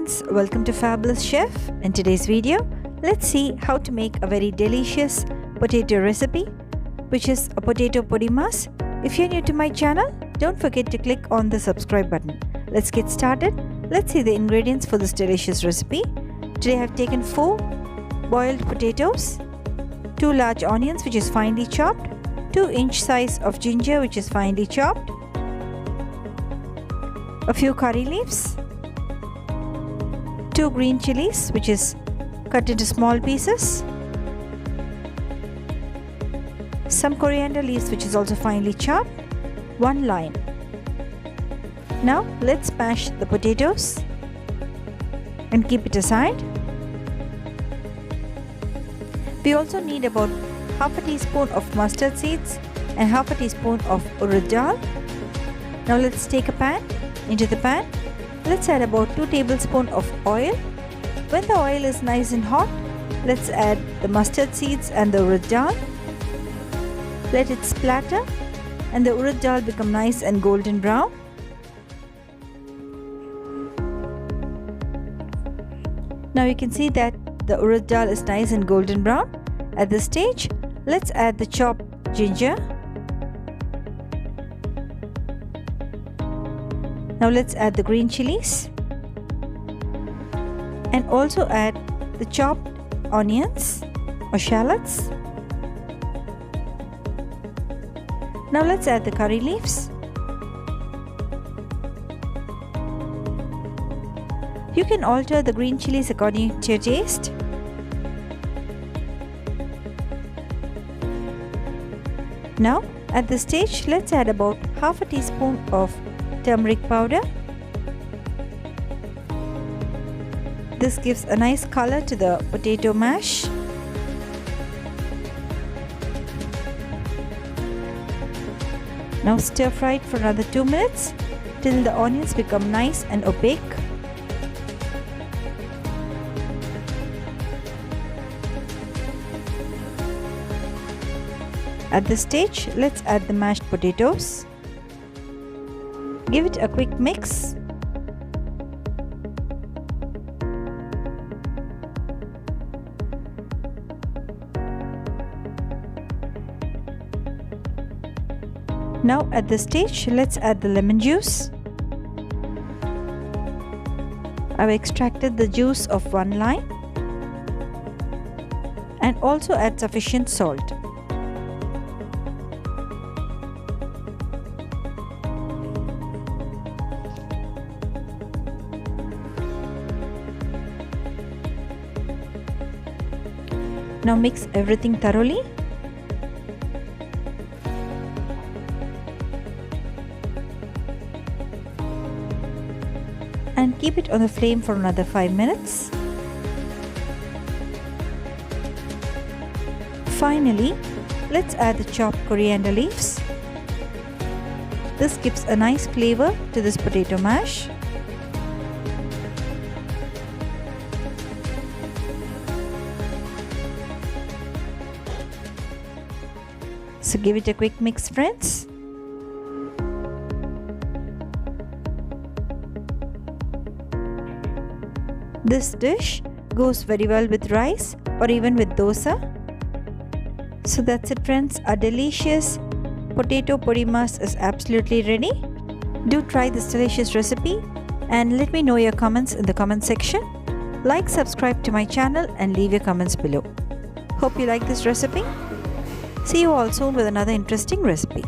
friends, welcome to Fabulous Chef. In today's video, let's see how to make a very delicious potato recipe, which is a potato PODIMAS. If you're new to my channel, don't forget to click on the subscribe button. Let's get started. Let's see the ingredients for this delicious recipe. Today I have taken 4 boiled potatoes, 2 large onions which is finely chopped, 2-inch size of ginger which is finely chopped, a few curry leaves, 2 green chilies which is cut into small pieces, some coriander leaves which is also finely chopped, 1 lime. Now let's mash the potatoes and keep it aside. We also need about half a teaspoon of mustard seeds and half a teaspoon of urad dal. Now let's take a pan. Into the pan, let's add about 2 tablespoons of oil. When the oil is nice and hot, let's add the mustard seeds and the urad dal. Let it splatter and the urad dal become nice and golden brown. Now you can see that the urad dal is nice and golden brown. At this stage, let's add the chopped ginger. Now let's add the green chilies and also add the chopped onions or shallots. Now let's add the curry leaves. You can alter the green chilies according to your taste. Now at this stage, let's add about half a teaspoon of turmeric powder. This gives a nice color to the potato mash. Now stir fry it for another 2 minutes till the onions become nice and opaque. At this stage, let's add the mashed potatoes. Give it a quick mix. Now at this stage, let's add the lemon juice. I've extracted the juice of 1 lime and also add sufficient salt. Now mix everything thoroughly. And keep it on the flame for another 5 minutes. Finally, let's add the chopped coriander leaves. This gives a nice flavor to this potato mash. So give it a quick mix, friends. This dish goes very well with rice or even with dosa. So that's it, friends. Our delicious potato PODIMAS is absolutely ready. Do try this delicious recipe and let me know your comments in the comment section. Like, subscribe to my channel and leave your comments below. Hope you like this recipe. See you all soon with another interesting recipe.